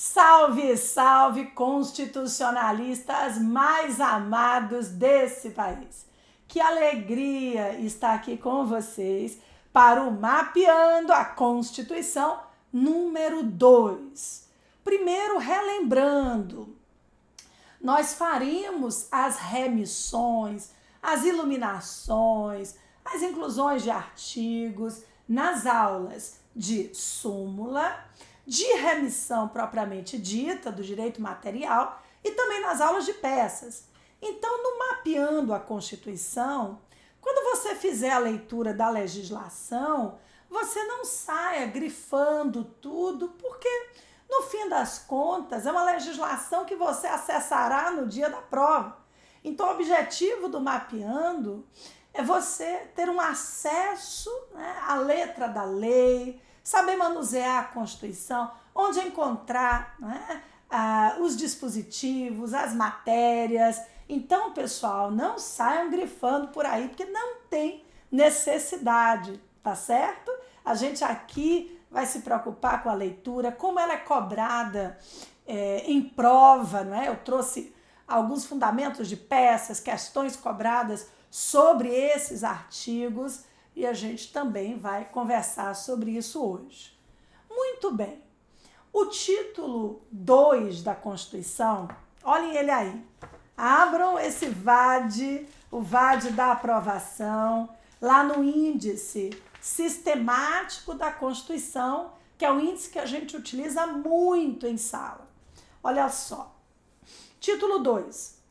Salve, salve, constitucionalistas mais amados desse país. Que alegria estar aqui com vocês para o Mapeando a Constituição número 2. Primeiro, relembrando, nós faríamos as remissões, as iluminações, as inclusões de artigos nas aulas de súmula, de remissão propriamente dita, do direito material, e também nas aulas de peças. Então, no Mapeando a Constituição, quando você fizer a leitura da legislação, você não saia grifando tudo, porque, no fim das contas, é uma legislação que você acessará no dia da prova. Então, o objetivo do Mapeando é você ter um acesso, à letra da lei, saber manusear a Constituição, onde encontrar os dispositivos, as matérias. Então, pessoal, não saiam grifando por aí, porque não tem necessidade, tá certo? A gente aqui vai se preocupar com a leitura, como ela é cobrada em prova, não é? Eu trouxe alguns fundamentos de peças, questões cobradas sobre esses artigos, e a gente também vai conversar sobre isso hoje. Muito bem. O título 2 da Constituição, olhem ele aí. Abram esse VAD, o VAD da aprovação, lá no índice sistemático da Constituição, que é o índice que a gente utiliza muito em sala. Olha só. Título 2.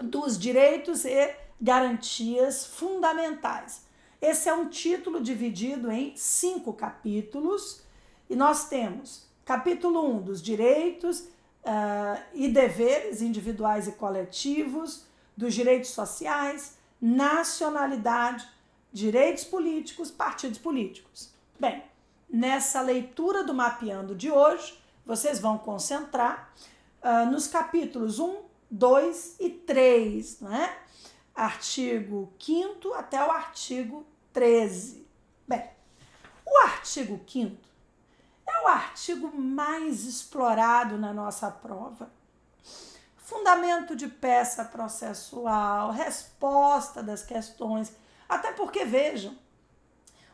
Dos direitos e garantias fundamentais. Esse é um título dividido em 5 capítulos e nós temos capítulo 1 dos direitos e deveres individuais e coletivos, dos direitos sociais, nacionalidade, direitos políticos, partidos políticos. Bem, nessa leitura do Mapeando de hoje, vocês vão concentrar nos capítulos 1, 2 e 3, não é? Artigo 5º até o artigo 13. Bem, o artigo 5º é o artigo mais explorado na nossa prova. Fundamento de peça processual, resposta das questões, até porque, vejam,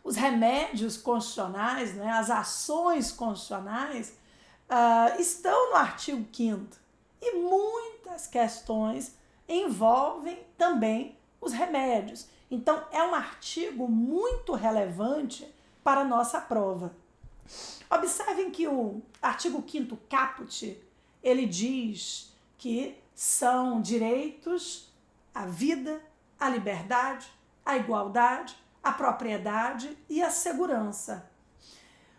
os remédios constitucionais, né, as ações constitucionais estão no artigo 5º e muitas questões envolvem também os remédios. Então, é um artigo muito relevante para a nossa prova. Observem que o artigo 5º caput, ele diz que são direitos à vida, à liberdade, à igualdade, à propriedade e à segurança.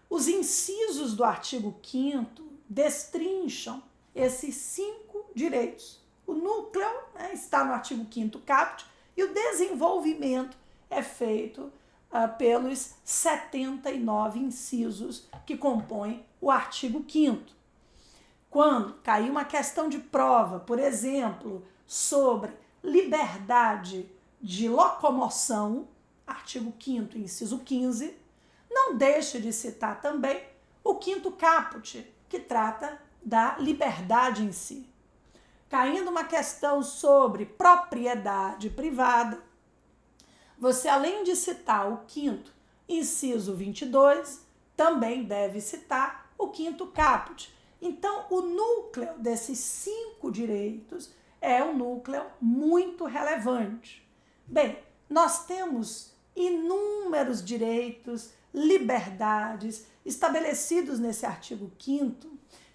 Os incisos do artigo 5º destrincham esses 5 direitos. O núcleo está no artigo 5º caput e o desenvolvimento é feito pelos 79 incisos que compõem o artigo 5º. Quando cair uma questão de prova, por exemplo, sobre liberdade de locomoção, artigo 5º, inciso 15, não deixe de citar também o 5º caput, que trata da liberdade em si. Caindo uma questão sobre propriedade privada, você, além de citar o 5º, inciso 22, também deve citar o 5º caput. Então, o núcleo desses 5 direitos é um núcleo muito relevante. Bem, nós temos inúmeros direitos, liberdades estabelecidos nesse artigo 5º,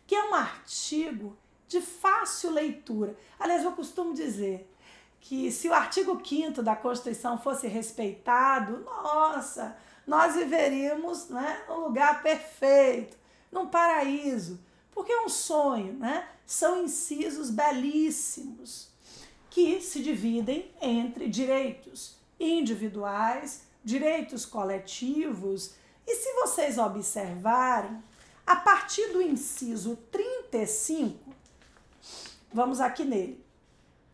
que é um artigo de fácil leitura. Aliás, eu costumo dizer que se o artigo 5º da Constituição fosse respeitado, nossa, nós viveríamos num lugar perfeito, num paraíso, porque é um sonho, São incisos belíssimos que se dividem entre direitos individuais, direitos coletivos, e se vocês observarem, a partir do inciso 35, vamos aqui nele.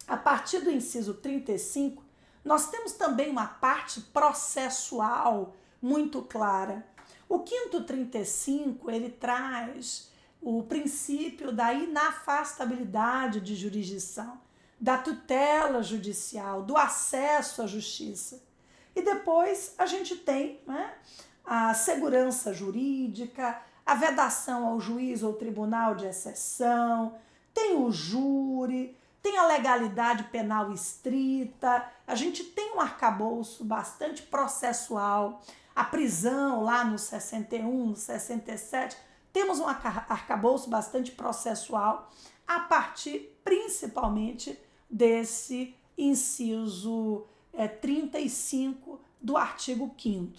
A partir do inciso 35, nós temos também uma parte processual muito clara. O 5º 35, ele traz o princípio da inafastabilidade de jurisdição, da tutela judicial, do acesso à justiça. E depois a gente tem, né, a segurança jurídica, a vedação ao juiz ou tribunal de exceção, tem o júri, tem a legalidade penal estrita, a gente tem um arcabouço bastante processual, a prisão lá no 61, no 67, temos um arcabouço bastante processual a partir principalmente desse inciso 35 do artigo 5º.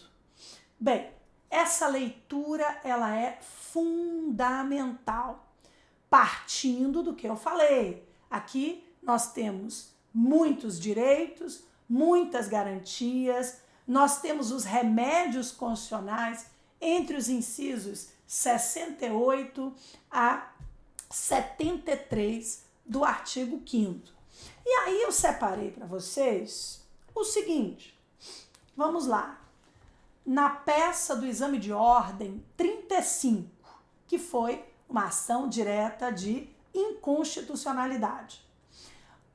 Bem, essa leitura ela é fundamental, partindo do que eu falei. Aqui nós temos muitos direitos, muitas garantias, nós temos os remédios constitucionais entre os incisos 68 a 73 do artigo 5º. E aí eu separei para vocês o seguinte, vamos lá, na peça do exame de ordem 35, que foi uma ação direta de inconstitucionalidade.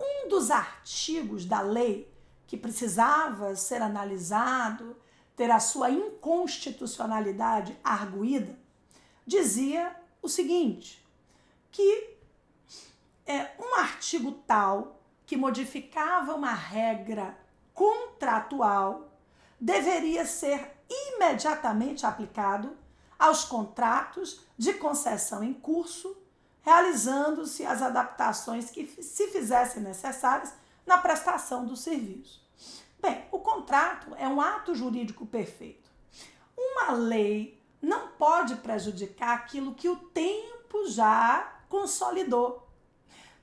Um dos artigos da lei que precisava ser analisado, ter a sua inconstitucionalidade arguída, dizia o seguinte, que um artigo tal que modificava uma regra contratual deveria ser imediatamente aplicado aos contratos de concessão em curso, realizando-se as adaptações que se fizessem necessárias na prestação do serviço. Bem, o contrato é um ato jurídico perfeito. Uma lei não pode prejudicar aquilo que o tempo já consolidou.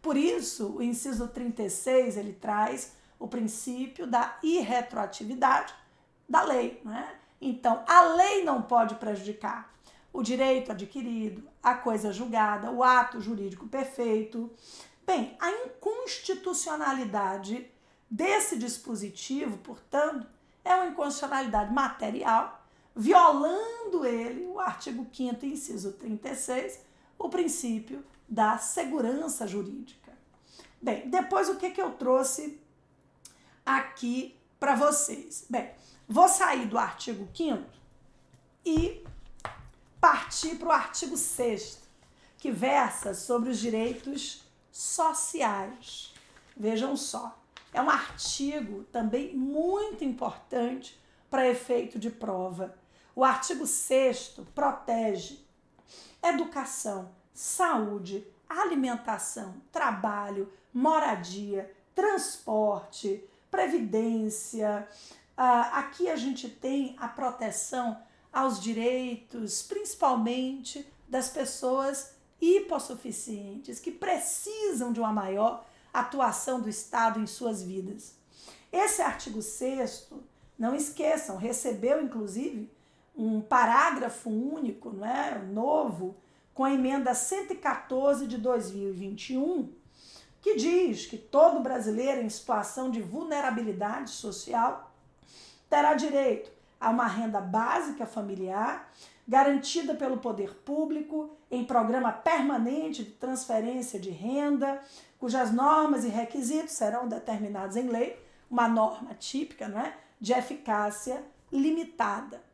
Por isso, o inciso 36, ele traz o princípio da irretroatividade da lei, né? Então, a lei não pode prejudicar o direito adquirido, a coisa julgada, o ato jurídico perfeito. Bem, a inconstitucionalidade desse dispositivo, portanto, é uma inconstitucionalidade material, violando ele, o artigo 5º, inciso 36, o princípio da segurança jurídica. Bem, depois o que eu trouxe aqui para vocês? Bem, vou sair do artigo 5º e partir para o artigo 6º, que versa sobre os direitos sociais. Vejam só, é um artigo também muito importante para efeito de prova. O artigo 6º protege educação, saúde, alimentação, trabalho, moradia, transporte, previdência. Aqui a gente tem a proteção aos direitos, principalmente das pessoas hipossuficientes, que precisam de uma maior atuação do Estado em suas vidas. Esse artigo 6º, não esqueçam, recebeu inclusive um parágrafo único, novo, com a emenda 114 de 2021, que diz que todo brasileiro em situação de vulnerabilidade social terá direito a uma renda básica familiar, garantida pelo poder público em programa permanente de transferência de renda, cujas normas e requisitos serão determinados em lei, uma norma típica, de eficácia limitada.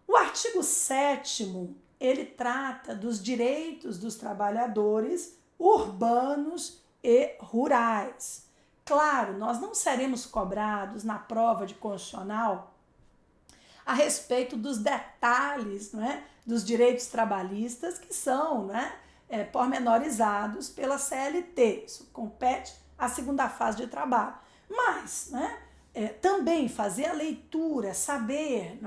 O artigo 7º, ele trata dos direitos dos trabalhadores urbanos e rurais. Claro, nós não seremos cobrados na prova de constitucional a respeito dos detalhes, dos direitos trabalhistas que são pormenorizados pela CLT. Isso compete à segunda fase de trabalho. Mas também fazer a leitura, saber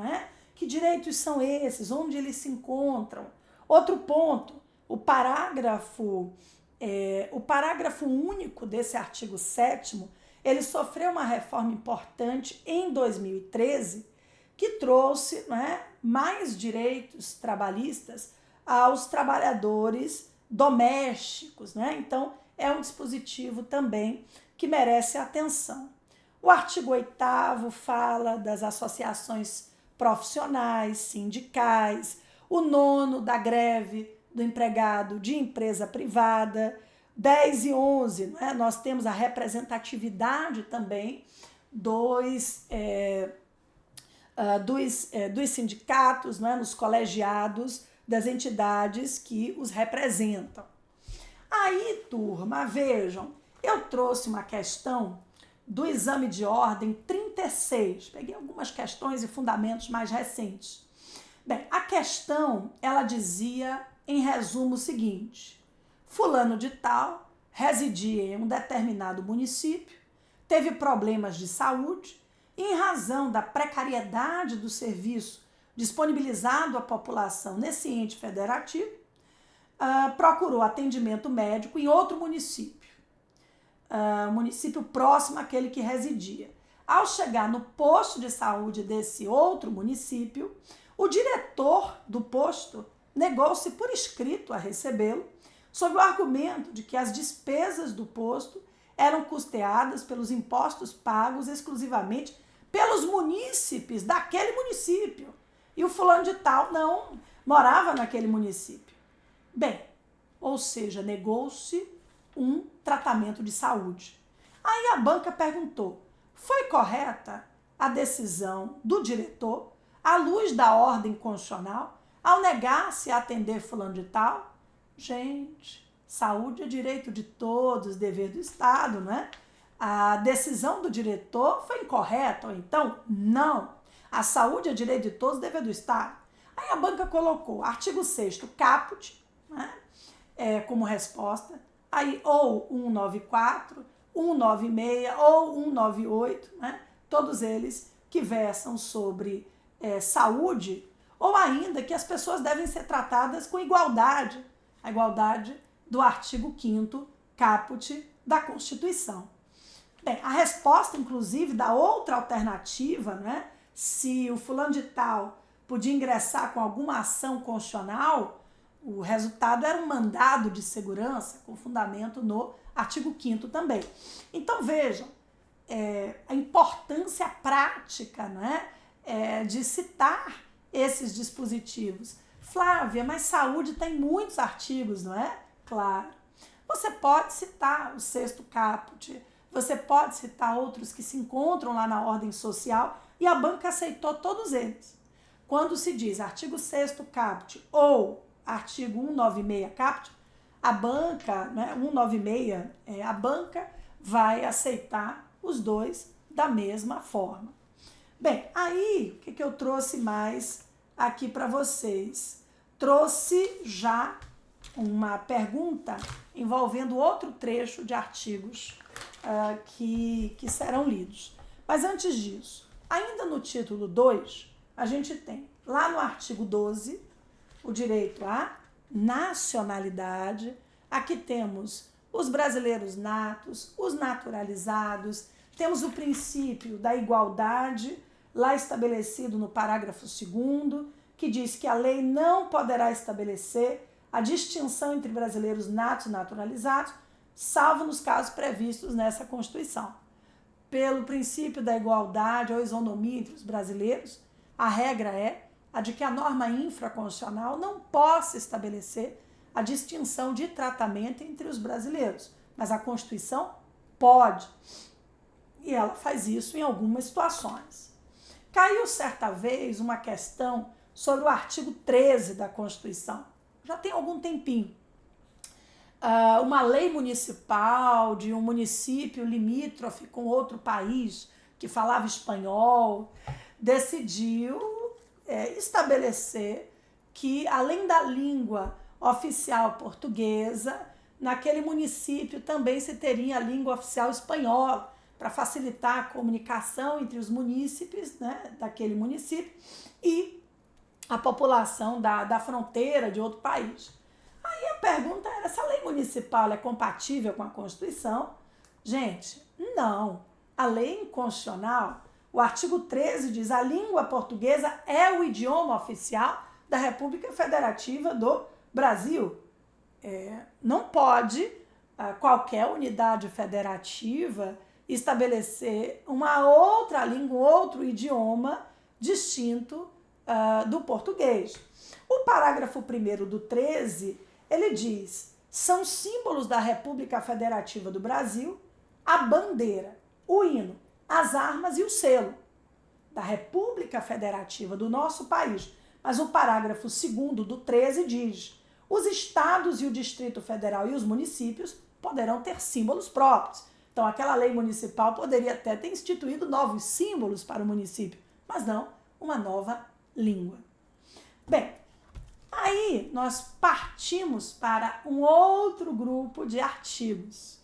que direitos são esses, onde eles se encontram. Outro ponto, o parágrafo único desse artigo 7º, ele sofreu uma reforma importante em 2013, que trouxe mais direitos trabalhistas aos trabalhadores domésticos. Então, é um dispositivo também que merece atenção. O artigo 8º fala das associações profissionais, sindicais, o 9º da greve do empregado de empresa privada. 10 e 11, né? Nós temos a representatividade também dos sindicatos, né? Nos colegiados das entidades que os representam. Aí, turma, vejam, eu trouxe uma questão do exame de ordem 36. Peguei algumas questões e fundamentos mais recentes. Bem, a questão, ela dizia, em resumo, o seguinte: fulano de tal residia em um determinado município, teve problemas de saúde e, em razão da precariedade do serviço disponibilizado à população nesse ente federativo, procurou atendimento médico em outro município, município próximo àquele que residia. Ao chegar no posto de saúde desse outro município, o diretor do posto negou-se por escrito a recebê-lo, sob o argumento de que as despesas do posto eram custeadas pelos impostos pagos exclusivamente pelos munícipes daquele município. E o fulano de tal não morava naquele município. Bem, ou seja, negou-se um tratamento de saúde. Aí a banca perguntou: foi correta a decisão do diretor, à luz da ordem constitucional, ao negar-se a atender fulano de tal? Gente, saúde é direito de todos, dever do Estado, né? A decisão do diretor foi incorreta, ou então, não. A saúde é direito de todos, dever do Estado. Aí a banca colocou artigo 6º caput, né? Como resposta, aí ou 194, 196 ou 198, né? Todos eles que versam sobre saúde, ou ainda que as pessoas devem ser tratadas com igualdade, a igualdade do artigo 5º caput da Constituição. Bem, a resposta, inclusive, da outra alternativa, né, se o fulano de tal podia ingressar com alguma ação constitucional, o resultado era um mandado de segurança com fundamento no artigo 5º também. Então, vejam, a importância prática, né, de citar esses dispositivos. Flávia, mas saúde tem muitos artigos, não é? Claro. Você pode citar o 6º caput, você pode citar outros que se encontram lá na ordem social, e a banca aceitou todos eles. Quando se diz artigo 6º caput ou artigo 196 caput, a banca, né, 196, a banca vai aceitar os dois da mesma forma. Bem, aí, o que eu trouxe mais aqui para vocês? Trouxe já uma pergunta envolvendo outro trecho de artigos que serão lidos. Mas antes disso, ainda no título 2, a gente tem lá no artigo 12 o direito à nacionalidade. Aqui temos os brasileiros natos, os naturalizados, temos o princípio da igualdade, lá estabelecido no parágrafo 2º, que diz que a lei não poderá estabelecer a distinção entre brasileiros natos e naturalizados, salvo nos casos previstos nessa Constituição. Pelo princípio da igualdade ou isonomia entre os brasileiros, a regra é a de que a norma infraconstitucional não possa estabelecer a distinção de tratamento entre os brasileiros, mas a Constituição pode, e ela faz isso em algumas situações. Caiu certa vez uma questão sobre o artigo 13 da Constituição, já tem algum tempinho. Uma lei municipal de um município limítrofe com outro país que falava espanhol decidiu estabelecer que, além da língua oficial portuguesa, naquele município também se teria a língua oficial espanhola, para facilitar a comunicação entre os munícipes, né, daquele município e a população da fronteira de outro país. Aí a pergunta era: essa lei municipal é compatível com a Constituição? Gente, não. A lei inconstitucional, o artigo 13 diz: a língua portuguesa é o idioma oficial da República Federativa do Brasil. Não pode qualquer unidade federativa estabelecer uma outra língua, outro idioma distinto do português. O parágrafo 1º do 13, ele diz: são símbolos da República Federativa do Brasil a bandeira, o hino, as armas e o selo da República Federativa do nosso país. Mas o parágrafo 2º do 13 diz: os estados e o Distrito Federal e os municípios poderão ter símbolos próprios. Então, aquela lei municipal poderia até ter instituído novos símbolos para o município, mas não uma nova língua. Bem, aí nós partimos para um outro grupo de artigos.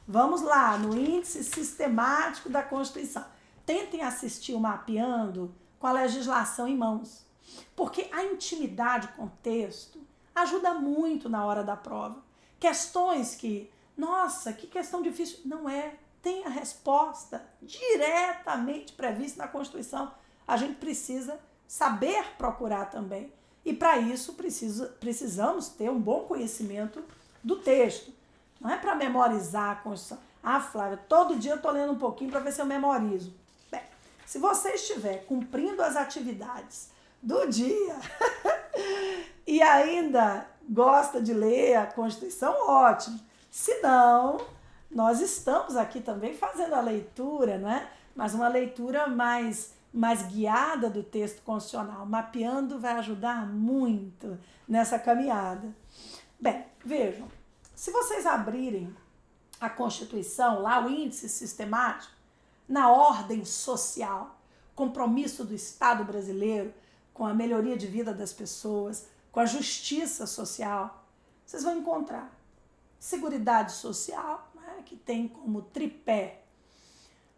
Vamos lá, no índice sistemático da Constituição. Tentem assistir o Mapeando com a legislação em mãos, porque a intimidade com o texto ajuda muito na hora da prova. Questões que, nossa, que questão difícil. Não é. Tem a resposta diretamente prevista na Constituição. A gente precisa saber procurar também. E para isso precisamos ter um bom conhecimento do texto. Não é para memorizar a Constituição. Ah, Flávia, todo dia eu estou lendo um pouquinho para ver se eu memorizo. Bem, se você estiver cumprindo as atividades do dia e ainda gosta de ler a Constituição, ótimo. Se não, nós estamos aqui também fazendo a leitura, né? Mas uma leitura mais guiada do texto constitucional. Mapeando vai ajudar muito nessa caminhada. Bem, vejam, se vocês abrirem a Constituição, lá o índice sistemático, na ordem social, compromisso do Estado brasileiro com a melhoria de vida das pessoas, com a justiça social, vocês vão encontrar Seguridade Social, né, que tem como tripé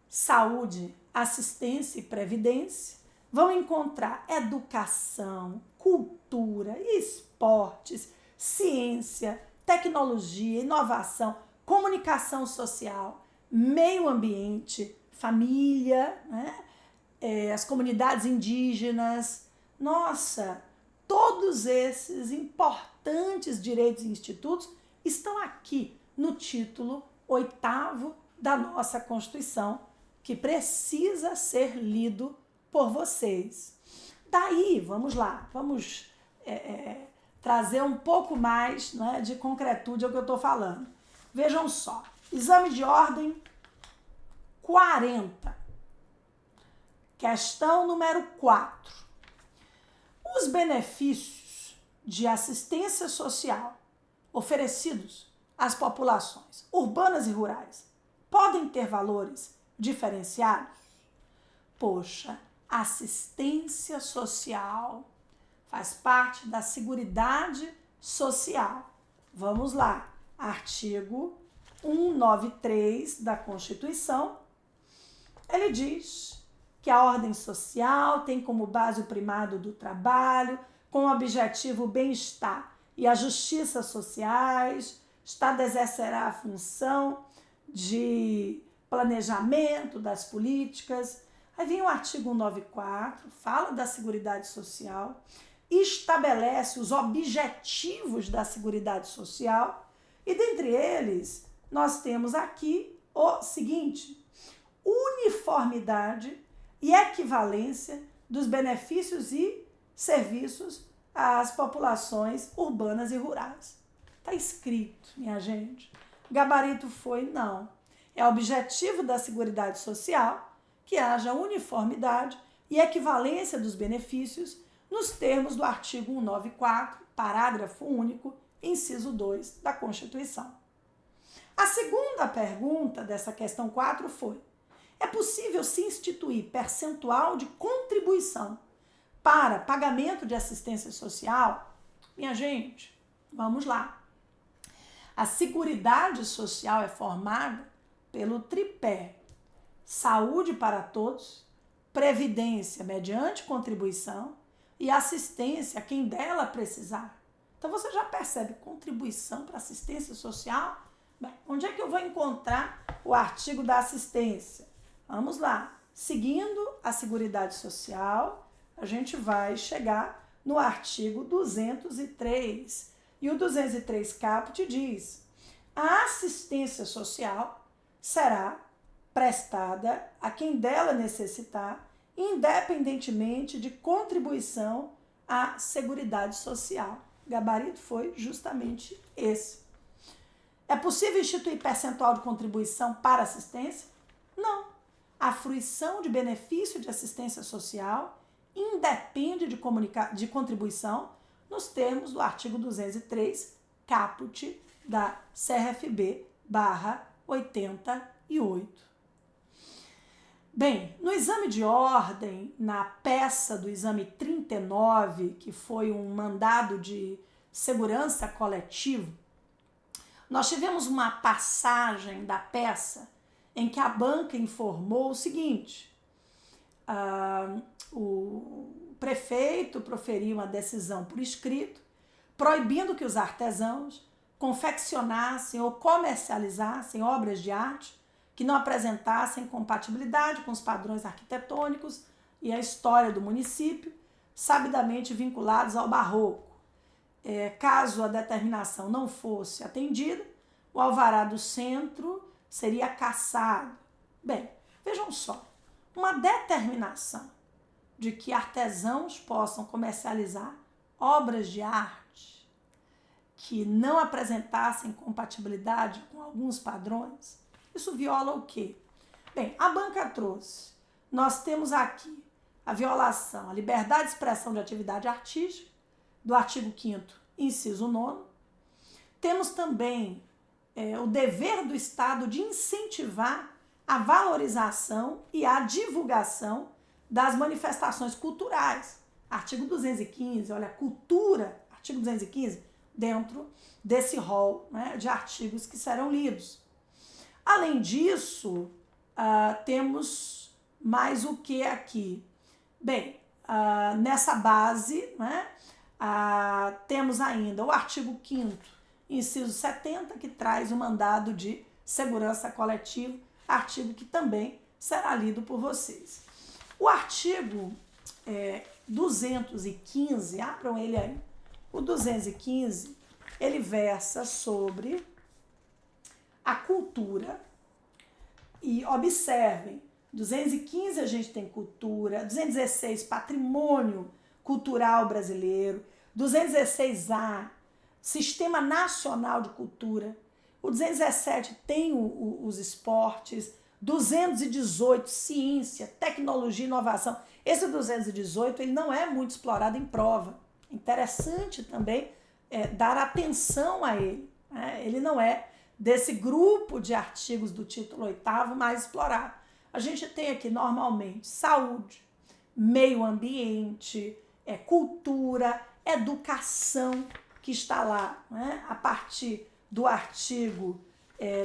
saúde, assistência e previdência. Vão encontrar educação, cultura, esportes, ciência, tecnologia, inovação, comunicação social, meio ambiente, família, né, as comunidades indígenas. Nossa, todos esses importantes direitos e institutos estão aqui no título 8º da nossa Constituição, que precisa ser lido por vocês. Daí, vamos lá, vamos trazer um pouco mais, né, de concretude ao que eu estou falando. Vejam só, exame de ordem 40, questão número 4. Os benefícios de assistência social oferecidos às populações urbanas e rurais podem ter valores diferenciados? Poxa, assistência social faz parte da Seguridade Social. Vamos lá, artigo 193 da Constituição, ele diz que a ordem social tem como base o primado do trabalho, com o objetivo o bem-estar e a justiça sociais. O Estado exercerá a função de planejamento das políticas. Aí vem o artigo 194, fala da Seguridade Social, estabelece os objetivos da Seguridade Social e, dentre eles, nós temos aqui o seguinte: uniformidade e equivalência dos benefícios e serviços às populações urbanas e rurais. Está escrito, minha gente. Gabarito foi? Não. É objetivo da Seguridade Social que haja uniformidade e equivalência dos benefícios nos termos do artigo 194, parágrafo único, inciso 2 da Constituição. A segunda pergunta dessa questão 4 foi: é possível se instituir percentual de contribuição para pagamento de assistência social? Minha gente, vamos lá. A Seguridade Social é formada pelo tripé saúde para todos, previdência mediante contribuição e assistência a quem dela precisar. Então você já percebe, contribuição para assistência social? Bem, onde é que eu vou encontrar o artigo da assistência? Vamos lá. Seguindo a Seguridade Social, a gente vai chegar no artigo 203. E o 203 caput diz: a assistência social será prestada a quem dela necessitar, independentemente de contribuição a Seguridade Social. O gabarito foi justamente esse. É possível instituir percentual de contribuição para assistência? Não. A fruição de benefício de assistência social independe de contribuição nos termos do artigo 203, caput da CRFB/88. Bem, no exame de ordem, na peça do exame 39, que foi um mandado de segurança coletivo, nós tivemos uma passagem da peça em que a banca informou o seguinte: o prefeito proferiu uma decisão por escrito, proibindo que os artesãos confeccionassem ou comercializassem obras de arte que não apresentassem compatibilidade com os padrões arquitetônicos e a história do município, sabidamente vinculados ao barroco. Caso a determinação não fosse atendida, o alvará do centro seria cassado. Bem, vejam só, uma determinação de que artesãos possam comercializar obras de arte que não apresentassem compatibilidade com alguns padrões, isso viola o quê? Bem, a banca trouxe. Nós temos aqui a violação à liberdade de expressão de atividade artística, do artigo 5º, inciso 9º. Temos também o dever do Estado de incentivar a valorização e a divulgação das manifestações culturais. Artigo 215, olha, cultura, artigo 215, dentro desse rol, né, de artigos que serão lidos. Além disso, temos mais o que aqui? Bem, nessa base, né, temos ainda o artigo 5º, inciso 70, que traz o mandado de segurança coletiva, artigo que também será lido por vocês. O artigo 215, abram ele aí, o 215, ele versa sobre a cultura e observem, 215 a gente tem cultura, 216 patrimônio cultural brasileiro, 216A Sistema Nacional de Cultura, o 217 tem os esportes, 218 ciência, tecnologia e inovação. Esse 218 ele não é muito explorado em prova. Interessante também dar atenção a ele, né? Ele não é desse grupo de artigos do título 8º mais explorado. A gente tem aqui normalmente saúde, meio ambiente, cultura, educação, que está lá, né? A partir do artigo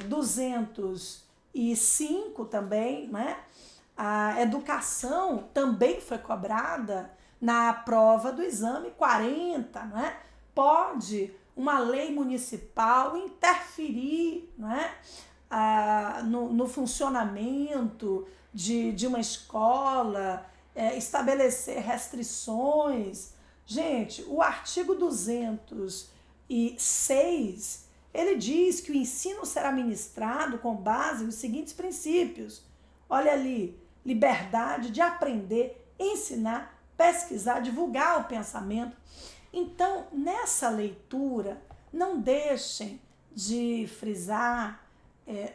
205 também, né? A educação também foi cobrada na prova do exame 40, né? Pode uma lei municipal interferir, né, no funcionamento de uma escola, estabelecer restrições. Gente, o artigo 206, ele diz que o ensino será ministrado com base nos seguintes princípios. Olha ali, liberdade de aprender, ensinar, pesquisar, divulgar o pensamento. Então, nessa leitura, não deixem de frisar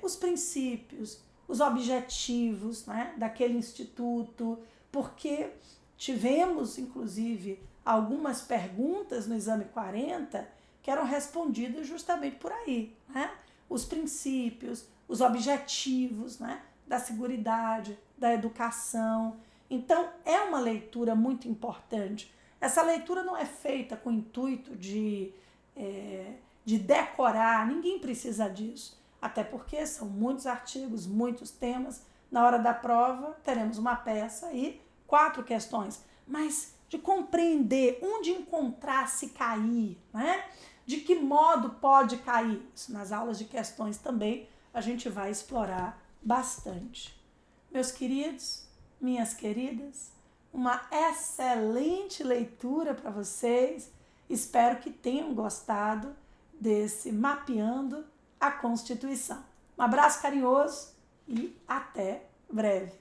os princípios, os objetivos, né, daquele instituto, porque tivemos, inclusive, algumas perguntas no exame 40 que eram respondidas justamente por aí, né? Os princípios, os objetivos, né, da seguridade, da educação. Então, é uma leitura muito importante. Essa leitura não é feita com o intuito de decorar, ninguém precisa disso. Até porque são muitos artigos, muitos temas. Na hora da prova, teremos uma peça e 4 questões. Mas de compreender onde encontrar se cair, né? De que modo pode cair. Isso nas aulas de questões também a gente vai explorar bastante. Meus queridos, minhas queridas, uma excelente leitura para vocês. Espero que tenham gostado desse Mapeando a Constituição. Um abraço carinhoso e até breve.